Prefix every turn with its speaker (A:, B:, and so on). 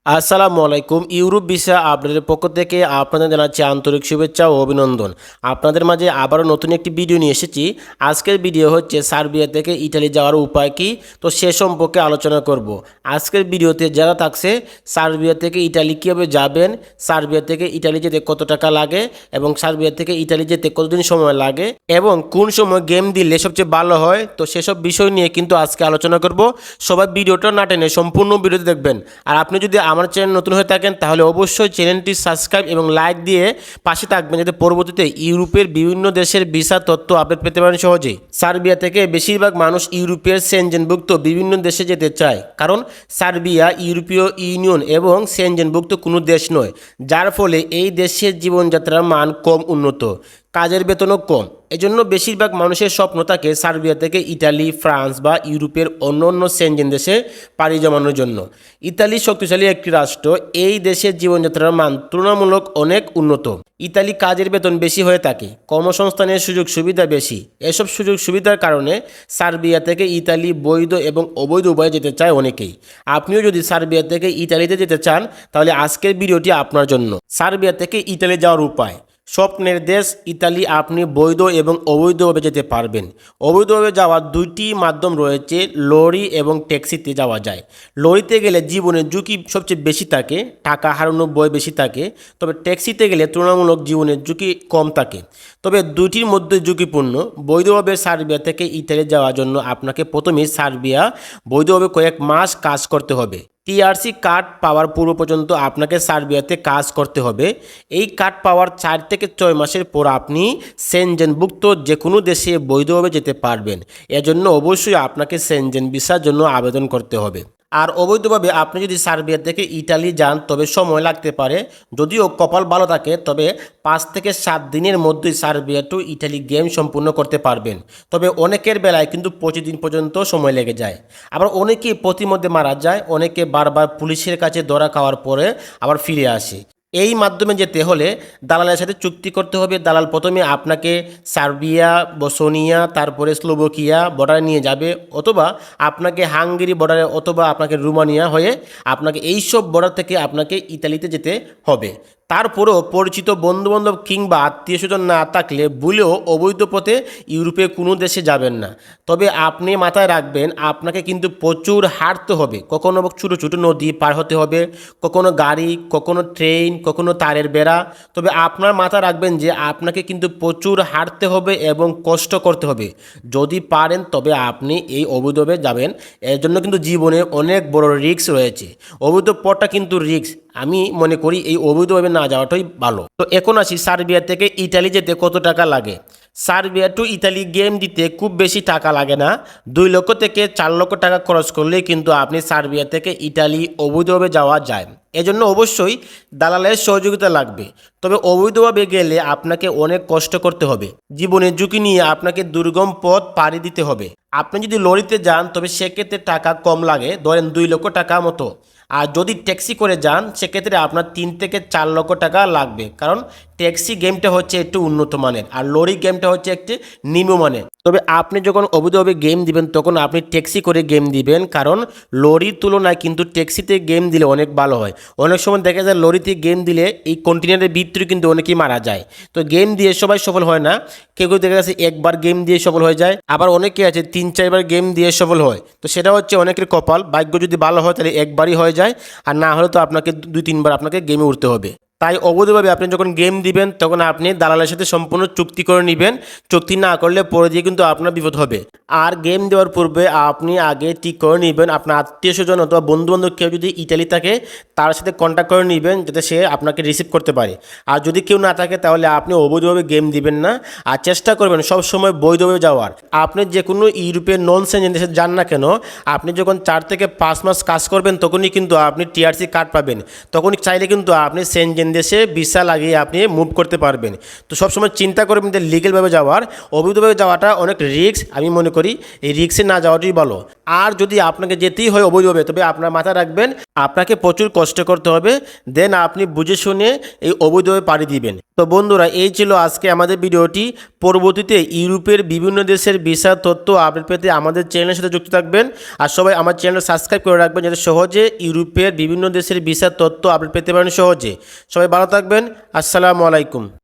A: আসসালামু আলাইকুম। Europe visa আপডেটের পক্ষ থেকে আপনাদের জানাচ্ছি আন্তরিক শুভেচ্ছা ও অভিনন্দন। আপনাদের মাঝে আবারও নতুন একটি ভিডিও নিয়ে এসেছি। আজকের ভিডিও হচ্ছে সার্বিয়া থেকে ইটালি যাওয়ার উপায় কী, তো সে সম্পর্কে আলোচনা করব। আজকের ভিডিওতে যারা থাকছে সার্বিয়া থেকে ইটালি কীভাবে যাবেন, সার্বিয়া থেকে ইটালি যেতে কত টাকা লাগে এবং সার্বিয়া থেকে ইটালি যেতে কতদিন সময় লাগে এবং কোন সময় গেম দিলে সবচেয়ে ভালো হয়, তো সেসব বিষয় নিয়ে কিন্তু আজকে আলোচনা করব। সবাই ভিডিওটা না টেনে সম্পূর্ণ ভিডিওতে দেখবেন। আর আপনি যদি আমার চ্যানেল নতুন হয়ে থাকেন তাহলে অবশ্যই চ্যানেলটি সাবস্ক্রাইব এবং লাইক দিয়ে পাশে থাকবেন, যাতে পরবর্তীতে ইউরোপের বিভিন্ন দেশের ভিসা তথ্য আপডেট পেতে পারেন সহজেই। সার্বিয়া থেকে বেশিরভাগ মানুষ ইউরোপের সেনজেনভুক্ত বিভিন্ন দেশে যেতে চায়, কারণ সার্বিয়া ইউরোপীয় ইউনিয়ন এবং সেনজেনভুক্ত কোনো দেশ নয়, যার ফলে এই দেশের জীবনযাত্রার মান কম উন্নত, কাজের বেতনও কম। এজন্য বেশিরভাগ মানুষের স্বপ্ন থাকে সার্বিয়া থেকে ইটালি, ফ্রান্স বা ইউরোপের অন্য অন্য সেনজেন দেশে পাড়ি জমানোর জন্য। ইতালি শক্তিশালী একটি রাষ্ট্র, এই দেশের জীবনযাত্রার মান তুলনামূলক অনেক উন্নত। ইতালি কাজের বেতন বেশি হয়ে থাকে, কর্মসংস্থানের সুযোগ সুবিধা বেশি। এসব সুযোগ সুবিধার কারণে সার্বিয়া থেকে ইতালি বৈধ এবং অবৈধ উপায়ে যেতে চায় অনেকেই। আপনিও যদি সার্বিয়া থেকে ইতালিতে যেতে চান তাহলে আজকের ভিডিওটি আপনার জন্য। সার্বিয়া থেকে ইতালি যাওয়ার উপায়। স্বপ্নের দেশ ইতালি, আপনি বৈধ এবং অবৈধভাবে যেতে পারবেন। অবৈধভাবে যাওয়ার দুইটি মাধ্যম রয়েছে, লরি এবং ট্যাক্সিতে যাওয়া যায়। লরিতে গেলে জীবনের ঝুঁকি সবচেয়ে বেশি থাকে, টাকা হারানোর ভয় বেশি থাকে। তবে ট্যাক্সিতে গেলে তুলনামূলক জীবনের ঝুঁকি কম থাকে, তবে দুইটির মধ্যে ঝুঁকিপূর্ণ। বৈধভাবে সার্বিয়া থেকে ইতালি যাওয়ার জন্য আপনাকে প্রথমেই সার্বিয়া বৈধভাবে কয়েক মাস কাজ করতে হবে। টিআরসি কার্ড পাওয়ার পূর্ব পর্যন্ত আপনাকে সার্বিয়াতে কাজ করতে হবে। এই কার্ড পাওয়ার 4 থেকে 6 মাসের পর আপনি সেনজেনভুক্ত যে কোনো দেশে বৈধভাবে যেতে পারবেন। এজন্য অবশ্যই আপনাকে সেনজেন ভিসার জন্য আবেদন করতে হবে। আর অবৈধভাবে আপনি যদি সার্বিয়া থেকে ইটালি যান তবে সময় লাগতে পারে, যদিও কপাল ভালো থাকে তবে 5 থেকে 7 দিনের মধ্যেই সার্বিয়া টু ইটালি গেম সম্পূর্ণ করতে পারবেন। তবে অনেকের বেলায় কিন্তু 25 দিন পর্যন্ত সময় লেগে যায়। আবার অনেকেই পথিমধ্যে মারা যায়, অনেকে বারবার পুলিশের কাছে ধরা খাওয়ার পরে আবার ফিরে আসে। এই মাধ্যমে যেতে হলে দালালের সাথে চুক্তি করতে হবে। দালাল প্রথমে আপনাকে সার্বিয়া, বসনিয়া, তারপরে স্লোভাকিয়া বর্ডারে নিয়ে যাবে, অথবা আপনাকে হাঙ্গেরি বর্ডারে, অথবা আপনাকে রোমানিয়া হয়ে আপনাকে এইসব বর্ডার থেকে আপনাকে ইতালিতে যেতে হবে। তারপরেও পরিচিত বন্ধুবান্ধব কিংবা আত্মীয় স্বজন না থাকলে ভুলেও অবৈধ পথে ইউরোপে কোনো দেশে যাবেন না। তবে আপনি মাথায় রাখবেন, আপনাকে কিন্তু প্রচুর হাঁটতে হবে। কখনো ছোটো ছোটো নদী পার হতে হবে, কখনো গাড়ি, কখনো ট্রেন, কখনো তারের বেড়া। তবে আপনার মাথায় রাখবেন যে আপনাকে কিন্তু প্রচুর হাঁটতে হবে এবং কষ্ট করতে হবে। যদি পারেন তবে আপনি এই অবৈধভাবে যাবেন। এর জন্য কিন্তু জীবনে অনেক বড় রিস্ক রয়েছে। অবৈধ পথটা কিন্তু রিস্ক। আমি মনে করি এই অবৈধভাবে না যাওয়াটাই ভালো। তো এখন আসি সার্বিয়া থেকে ইটালি যেতে কত টাকা লাগে। সার্বিয়া টু ইতালি গেম দিতে খুব বেশি টাকা লাগে না। 2 লক্ষ থেকে 4 লক্ষ টাকা খরচ করলেই কিন্তু আপনি সার্বিয়া থেকে ইটালি অবৈধভাবে যাওয়া যায়। এজন্য অবশ্যই দালালের সহযোগিতা লাগবে। তবে অবৈধভাবে গেলে আপনাকে অনেক কষ্ট করতে হবে, জীবনের ঝুঁকি নিয়ে আপনাকে দুর্গম পথ পাড়ি দিতে হবে। আপনি যদি লরিতে যান তবে সেক্ষেত্রে টাকা কম লাগে, ধরেন 2 লক্ষ টাকা মতো। আর যদি ট্যাক্সি করে যান সেক্ষেত্রে আপনার 3 থেকে 4 লক্ষ টাকা লাগবে, কারণ ট্যাক্সি গেমটা হচ্ছে একটু উন্নত মানের আর লরি গেমটা হচ্ছে একটি নিম্নমানের। তবে আপনি যখন অবৈধভাবে গেম দিবেন তখন আপনি ট্যাক্সি করে গেম দিবেন, কারণ লরির তুলনায় কিন্তু ট্যাক্সিতে গেম দিলে অনেক ভালো হয়। অনেক সময় দেখা যায় লরিতে গেম দিলে এই কন্টিনেন্টের ভিতরে কিন্তু অনেকেই মারা যায়। তো গেম দিয়ে সবাই সফল হয় না, কেউ কেউ দেখা যাচ্ছে একবার গেম দিয়ে সফল হয়ে যায়, আবার অনেকে আছে 3-4 বার গেম দিয়ে সফল হয়। তো সেটা হচ্ছে অনেকের কপাল, ভাগ্য যদি ভালো হয় তাহলে একবারই হয়ে যায়, আর না হলে তো আপনাকে 2-3 বার আপনাকে গেমে উঠতে হবে। তাই অবৈধভাবে আপনি যখন গেম দিবেন তখন আপনি দালালের সাথে সম্পূর্ণ চুক্তি করে নেবেন। চুক্তি না করলে পরে দিয়ে কিন্তু আপনার বিপদ হবে। আর গেম দেওয়ার পূর্বে আপনি আগে ঠিক করে নেবেন আপনার আত্মীয় স্বজন অথবা বন্ধুবান্ধব কেউ যদি ইটালি থাকে তার সাথে কন্ট্যাক্ট করে নেবেন, যাতে সে আপনাকে রিসিভ করতে পারে। আর যদি কেউ না থাকে তাহলে আপনি অবৈধভাবে গেম দিবেন না, আর চেষ্টা করবেন সবসময় বৈধভাবে যাওয়ার। আপনি যে কোনো ইউরোপের নন সেনজেন দেশে যান না কেন, আপনি যখন 4 থেকে 5 মাস কাজ করবেন তখনই কিন্তু আপনি টিআরসি কার্ড পাবেন। তখনই চাইলে কিন্তু আপনি সেনজেন দেশে ভিসা লাগিয়ে আপনি মুভ করতে পারবেন। তো সবসময় চিন্তা করবেন যে লিগেলভাবে যাওয়ার, অবৈধভাবে যাওয়াটা অনেক রিস্ক। আমি মনে করি এই রিস্কে না যাওয়াটাই ভালো। আর যদি আপনাকে যেতেই হয় অবৈধভাবে, তবে আপনার মাথায় রাখবেন আপনাকে প্রচুর কষ্ট করতে হবে, দেন আপনি বুঝে শুনে এই অবৈধভাবে পাড়ি দিবেন। তো বন্ধুরা, এই ছিল আজকে আমাদের ভিডিওটি। পরবর্তীতে ইউরোপের বিভিন্ন দেশের ভিসার তথ্য আপডেট পেতে আমাদের চ্যানেলের সাথে যুক্ত থাকবেন। আর সবাই আমার চ্যানেল সাবস্ক্রাইব করে রাখবেন, যাতে সহজে ইউরোপের বিভিন্ন দেশের ভিসার তথ্য আপডেট পেতে পারেন সহজে। সবাই ভালো থাকবেন। আসসালামু আলাইকুম।